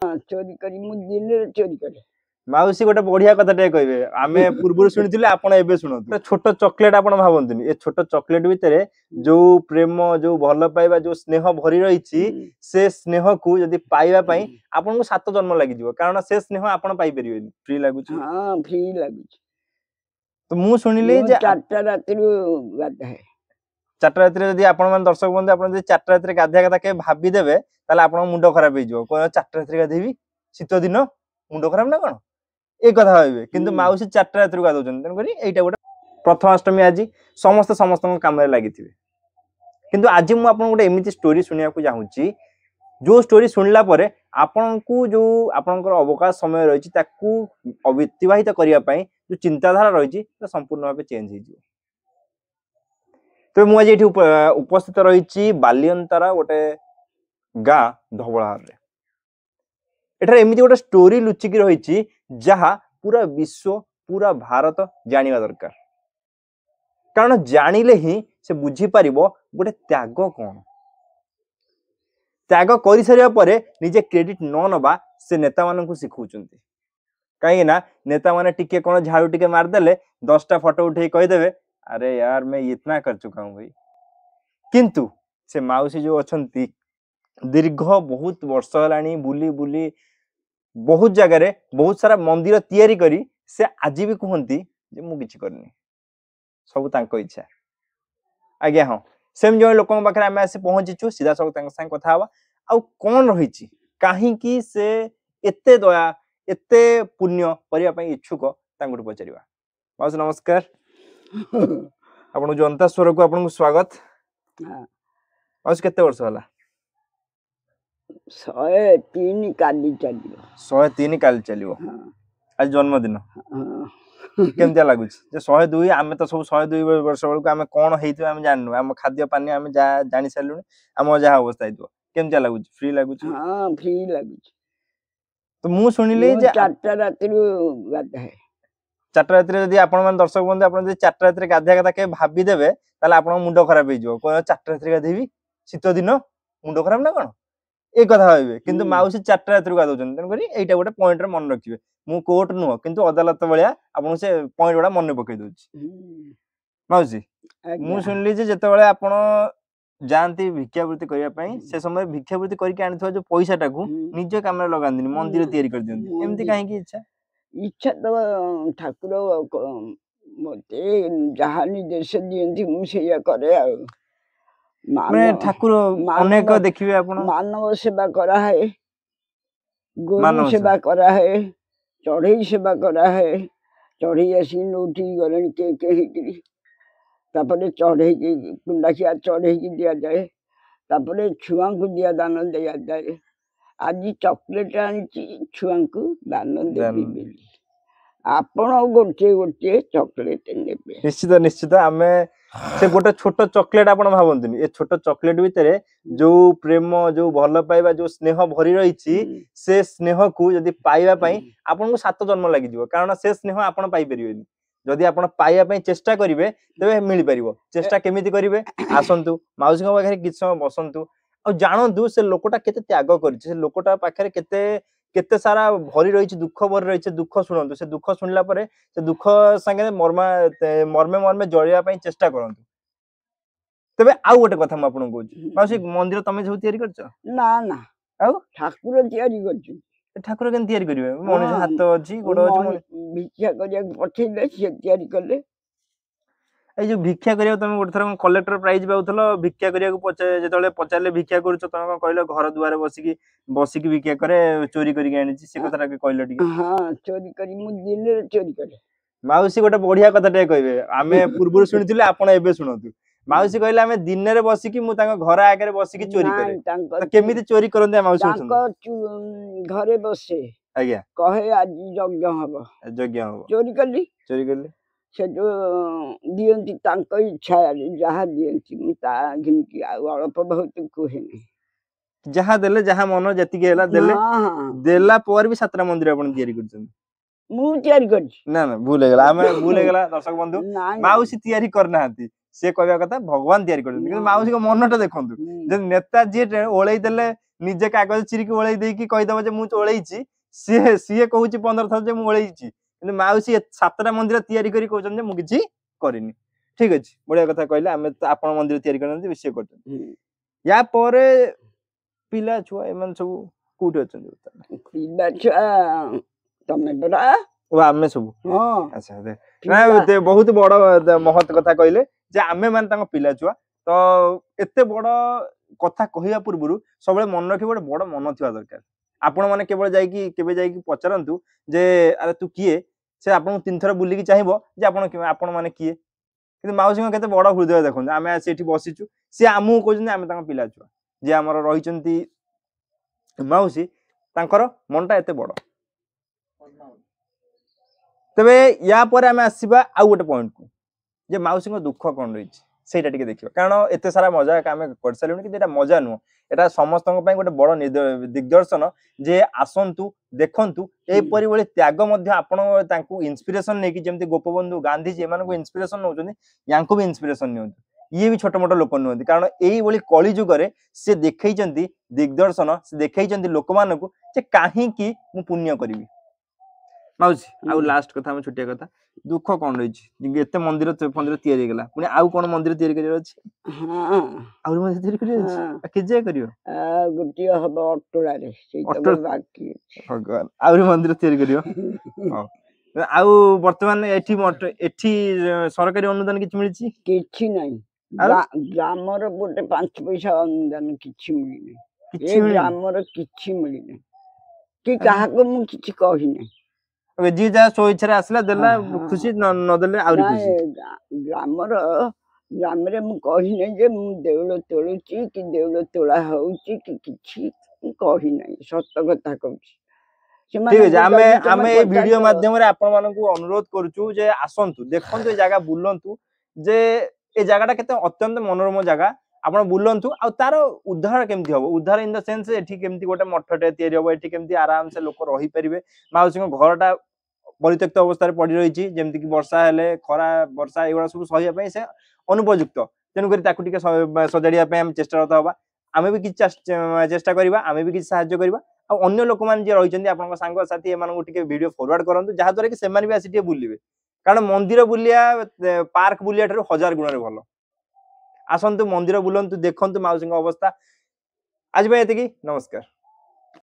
चोरी करी मु दिन रे चोरी करे माउसी गोटे बढ़िया कथाटे कहबे आमे पूर्वरु सुनिथिले आपण एबे सुनतु छोट चॉकलेट आपण भाबंतुनी ए छोट चॉकलेट भितरे जो प्रेम जो भल पाइबा जो स्नेह भरी रहिछि से स्नेह को यदि पाइबा पई आपण को 7 जन्म लागि जिवो कारण से स्नेह आपण पाइ परिबेनी फ्री लागुछि हां फ्री लागुछि तो मु सुनिले जे 4टा रात रु गाधा है 4टा रात रे यदि आपण मन दर्शक बंधु आपण यदि 4टा रात रे गाधिया कथा के भाबी देबे ताले आपण मुंडो खराब हो जिवो को 4टा रात रे गाधेबी शीत दिन मुंडो खराब ना कोन ए कथा भाबे किंतु माउसी 4टा रात रे गादौछन तन करी एटा गोटे प्रथमाष्टमी आज समस्त समस्त काम रे लागिथिबे किंतु आज मु आपण गोटे एमिति स्टोरी सुनिया को चाहूची जो स्टोरी सुनला परे आपण को जो आपनकर अवकाश समय रहिछि ताकू अतिबाहित करिया पई जो चिंताधारा रहिछि त संपूर्ण भाबे चेंज हो जिवो तो मु आज एठी उपस्थित रहिछि बालियंतारा गोटे गा धवळार रे एठार एमिति गोटे स्टोरी लुचिकी रहिछि जहा पूरा विश्व पूरा भारत जानिबा दरकार कारण जानिले ही से बुझी पारिबो गोटे त्याग कोन त्याग करि सरिया परे निजे क्रेडिट न नबा से नेता मानन को सिखौचंती काहे ना नेता माने टिके कोन झाड़ू टिके मार देले 10टा फोटो उठे कहि देबे अरे यार मैं इतना कर चुका हूं भाई किंतु से माउसी जो अछंती दीर्घ बहुत वर्ष हलानी बुली बुली बहुत जगह रे बहुत सारा मंदिर तैयारी करी से आज भी कहती जे मु किछि करनी सब तांको इच्छा आज्ञा हां सेम जो लोक पाखे आम आसी पहुंचीचु सीधा सब संग कथा हवा आ कौन रही कहीं से एते दया एते पुण्य करिया पई इच्छुक तांगुट पचारिबा माउसी नमस्कार आपन जनता स्वर को आपन स्वागत माउसी केते वर्ष होला 103 काली चलियो 103 काली चलियो आज जन्मदिन केमतिया लागुछ जे 102 आमे तो सब 102 वर्ष बेलको आमे कोन हेइतो आमे जाननु आम खाद्य पानी आमे जानि सालुनी आम जहा अवस्था हेइतो केमतिया लागुछ फ्री लागुछ हां फ्री लागुछ तो मु सुनिले जे 4टा रात रु गाधा है 4टा रात रे यदि आपण मन दर्शक बंधु आपण यदि 4टा रात रे गाधिया कथा के भाबी देबे ताले आपण मुंडो खराब हे जिवो को 4टा रात रे गाधेबी शीत दिन मुंडो खराब ना कोन ए कथा भाबे किंतु माउसी 4टा रात रे गादौछन तन करी एटा गोटे पॉइंट रे मन रखिबे मु कोर्ट नुह किंतु अदालत बलिया आपण से पॉइंट बडा मन पकई दोछि माउसी मु सुनली जे जते बळे आपण जानती भिक्षावृत्ति करिया पई से समय भिक्षावृत्ति करके आनिथवा जो पैसा टाकू निज काम रे लगांदिनी मंदिर तयारी कर दियंती एम्ति काहे की इच्छा इच्छा तो ठाकुर मते जहा निर्देश दियंती मु सेया करे आ माने ठाकुर अनेक देखिबे आपण मानव सेवा करा है गोरु सेवा करा है चढ़ई सेवा करा है चढ़ई आसी नोटी गलन के हिकरी तापरे चढ़ई की कुंडाखिया चढ़ई की दिया जाए तापरे छुआ को दिया दान दिया जाए आज चॉकलेट आनी छुआ को दान देबी आपण गोटे गोटे चॉकलेट नेबे निश्चित निश्चित आमे से गोटे छोट चॉकलेट आपण भाबंतुनी ए छोट चॉकलेट भितरे जो प्रेम जो भल पाइबा जो स्नेह भरी रहिछि से स्नेह को यदि पाइबा पई आपण को 7 जन्म लागि जिवो कारण से स्नेह आपण पाइ परिबेनी जदि आपण पाइबा पई चेष्टा करिवे तबे मिलि परिबो चेष्टा केमिति करिवे आसंतु माउसी को पाखरे किछ समय बसंतु आ जानंतु से लोकटा केते त्याग करछि से लोकटा पाखरे केते केते सारा भरी रहिछि दुख भरी रहिछि दुख सुनंतु से दुख सुनला परे से दुख संगे मर्मे मर्मे जळिया पई चेष्टा करंतु तबे आ गोटे कथा म आपन कहू माउसी मंदिर तमे जो तयारी करछ ना ना आ ठाकुर तयारी करछ ठाकुर केन तयारी करिवे मनुष्य हाथ अछि गोड़ अछि भिक्षा करिया पठेले से तयारी करले ए जो भिक्षा करिया तमे गोटे थर कलेक्टर प्राइज पाउथलो भिक्षा करिया को जेतले पचारले भिक्षा करछ तमे कहलो घर दुआरे बसिकी भिक्षा करे चोरी करिके आनिछि से कथाटा के कहलो ठीक हां चोरी करी मु दिन रे चोरी करे माउसी गोटे बढ़िया कथाटे कहबे आमे पूर्वरु सुनिथिले आपण एबे सुनतु माउसी कहले आमे दिन रे बसिकी मु तांग घर आगे बसिकी चोरी करे त केमिति चोरी करंते माउसी तांग घरे बसे आज्ञा कहे आज यज्ञ हबो चोरी करली से जो दियंती तांक इच्छा जहा दियंती ता घिनकी अल्प बहुत कोहेनी जहा देले जहा मन जति के हला देले देला पर भी 7टा मंदिर आपण तयारी करछन मु तयारी करछि ना ना भूल हे गेला हमें भूल हे गेला दर्शक बंधु माउसी तयारी करना हाती से कहबा कथा भगवान तयारी करछन किंतु माउसी को मनटा देखंतु जे नेता जे ओळै देले ନିଜେ କାଗଜ ଚିରିକି ଓଳେଇ ଦେଇକି କହିଦବ ଯେ ମୁଁ ଓଳେଇଛି, ସିଏ କହୁଛି 15 ଥର ଯେ ମୁଁ ଓଳେଇଛି, କିନ୍ତୁ ମାଉସୀ 7ଟା ମନ୍ଦିର ତିଆରି କରି କହୁଛନ୍ତି ଯେ ମୁଁ କିଛି କରିନି। ଠିକ ଅଛି, ବଢିଆ କଥା କହିଲେ। ଆମେ ତ ଆପଣ ମନ୍ଦିର ତିଆରି କରିନାହାନ୍ତି, ସିଏ କରୁଛନ୍ତି। ୟା ପରେ ପିଲା ଛୁଆ ଏମାନେ ସବୁ କୋଉଠି ଅଛନ୍ତି? ପିଲା ଛୁଆ ତମେ ପରା ଆମେ ସବୁ ଆଚ୍ଛା ବହୁତ ବଡ ମହତ୍ କଥା କହିଲେ ଯେ ଆମେ ମାନେ ତାଙ୍କ ପିଲା ଛୁଆ। ତ ଏତେ ବଡ କଥା କହିବା ପୂର୍ବରୁ ସବୁବେଳେ ମନେ ରଖିବ ଗୋଟେ ବଡ ମନ ଥିବା ଦରକାର। ଆପଣ ମାନେ କେବଳ କେବେ ଯାଇକି ପଚାରନ୍ତୁ ଯେ ଆରେ ତୁ କିଏ, ସେ ଆପଣଙ୍କୁ 3 ଥର ବୁଲିକି ଚାହିଁବ ଯେ ଆପଣ ମାନେ କିଏ। କିନ୍ତୁ ମାଉସୀଙ୍କ କେତେ ବଡ ହୃଦୟ ଦେଖନ୍ତୁ। ଆମେ ଆସି ଏଠି ବସିଛୁ, ସିଏ ଆମକୁ କହୁଛନ୍ତି ଆମେ ତାଙ୍କ ପିଲା ଛୁଆ। ଯିଏ ଆମର ରହିଛନ୍ତି ମାଉସୀ, ତାଙ୍କର ମନଟା ଏତେ ବଡ। ତେବେ ୟା ପରେ ଆମେ ଆସିବା ଆଉ ଗୋଟେ ପଏଣ୍ଟ କୁ, ଯେ ମାଉସୀଙ୍କ ଦୁଃଖ କଣ ରହିଛି ସେଇଟା ଟିକେ ଦେଖିବା। କାରଣ ଏତେ ସାରା ମଜା ଆମେ କରିସାରିଲୁଣି, କିନ୍ତୁ ଏଟା ମଜା ନୁହଁ, ଏଟା ସମସ୍ତଙ୍କ ପାଇଁ ଗୋଟେ ବଡ ଦିଗ୍ଦର୍ଶନ ଯେ ଆସନ୍ତୁ ଦେଖନ୍ତୁ ଏପରି ଭଳି ତ୍ୟାଗ ମଧ୍ୟ ଆପଣ ତାଙ୍କୁ ଇନ୍ସପିରେସନ ନେଇକି, ଯେମିତି ଗୋପବନ୍ଧୁ ଗାନ୍ଧୀଜୀ ଏମାନଙ୍କୁ ଇନ୍ସପିରେସନ ନଉଛନ୍ତି, ୟାଙ୍କୁ ବି ଇନ୍ସପିରେସନ ନିଅନ୍ତୁ। ଇଏ ବି ଛୋଟ ମୋଟ ଲୋକ ନୁହନ୍ତି, କାରଣ ଏଇଭଳି କଳି ଯୁଗରେ ସେ ଦେଖେଇଛନ୍ତି ଦିଗ୍ଦର୍ଶନ, ସେ ଦେଖେଇଛନ୍ତି ଲୋକମାନଙ୍କୁ ଯେ କାହିଁକି ମୁଁ ପୁଣ୍ୟ କରିବି। ମାଉସୀ ଆଉ ଲାଷ୍ଟ କଥା, ଆମେ ଛୋଟିଆ କଥା, ଦୁଃଖ କଣ ରହିଛି? ଏତେ ମନ୍ଦିର ତିଆରି ହେଇଗଲା, ପୁଣି ଆଉ କଣ ମନ୍ଦିର ତିଆରି କରିବାର ଅଛି? ଆହୁରି ମନ୍ଦିର ତିଆରି କରିବାର ଅଛି? କେଯାଏ କରିବ? ଗୋଟିଏ ହବ ଅଟୋଳାରେ, ବାକି ଭଗବାନ, ଆହୁରି ମନ୍ଦିର ତିଆରି କରିବ। ଆଉ ବର୍ତ୍ତମାନ ଏଠି ସରକାରୀ ଅନୁଦାନ କିଛି ମିଳିଛି? କିଛି ନାହିଁ। ଗ୍ରାମର ଗୋଟେ 5 ପଇସା ଅନୁଦାନ କିଛି ମିଳିନି। ଏ ଗ୍ରାମର କିଛି ମିଳିନି, କି କାହାକୁ ମୁଁ କିଛି କହିନି। ଯିଏ ଯାହା ସ୍ୱ ଇଚ୍ଛାରେ ଆସିଲା ଦେଲା, ଖୁସି, ନଦେଲେ ଆହୁରି ଖୁସି। ଗ୍ରାମରେ ମୁଁ କହିନି ଯେ ମୁଁ ଦେଉଳ ତୋଳୁଛି କି ଦେଉଳ ତୋଳା ହଉଛି କି କିଛି କହିନାହିଁ, ସତ କଥା କହୁଛି। ଠିକ ଅଛି, ଆମେ ଏଇ ଭିଡିଓ ମାଧ୍ୟମରେ ଆପଣ ମାନଙ୍କୁ ଅନୁରୋଧ କରୁଛୁ ଯେ ଆସନ୍ତୁ, ଦେଖନ୍ତୁ, ଏ ଜାଗା ବୁଲନ୍ତୁ, ଯେ ଏ ଜାଗାଟା କେତେ ଅତ୍ୟନ୍ତ ମନୋରମ ଜାଗା। ଆପଣ ବୁଲନ୍ତୁ, ଆଉ ତାର ଉଦ୍ଧାର କେମିତି ହବ, ଉଦ୍ଧାର ଇନ ଦ ସେନ୍ସ ଏଠି କେମିତି ଗୋଟେ ମଠଟେ ତିଆରି ହବ, ଏଠି କେମିତି ଆରାମସେ ଲୋକ ରହିପାରିବେ। ମାଉସୀଙ୍କ ଘରଟା ପରିତ୍ୟକ୍ତ ଅବସ୍ଥାରେ ପଡି ରହିଛି, ଯେମିତି କି ବର୍ଷା ହେଲେ, ଖରା ବର୍ଷା ଏଗୁଡା ସବୁ ସହିବା ପାଇଁ ସେ ଅନୁପଯୁକ୍ତ। ତେଣୁକରି ତାକୁ ଟିକେ ସଜାଡିବା ପାଇଁ ଆମେ ଚେଷ୍ଟାରତ ହବା। ଆମେ ବି କିଛି ଚେଷ୍ଟା କରିବା, ଆମେ ବି କିଛି ସାହାଯ୍ୟ କରିବା। ଆଉ ଅନ୍ୟ ଲୋକମାନେ ଯିଏ ରହିଛନ୍ତି ଆପଣଙ୍କ ସାଙ୍ଗସାଥି, ଏମାନଙ୍କୁ ଟିକେ ଭିଡିଓ ଫରୱାର୍ଡ କରନ୍ତୁ, ଯାହାଦ୍ୱାରା କି ସେମାନେ ବି ଆସି ଟିକେ ବୁଲିବେ। କାରଣ ମନ୍ଦିର ବୁଲିବା ପାର୍କ ବୁଲିବା ଠାରୁ 1000 ଗୁଣରେ ଭଲ। ଆସନ୍ତୁ, ମନ୍ଦିର ବୁଲନ୍ତୁ, ଦେଖନ୍ତୁ ମାଉସୀଙ୍କ ଅବସ୍ଥା। ଆଜି ପାଇଁ ଏତିକି, ନମସ୍କାର।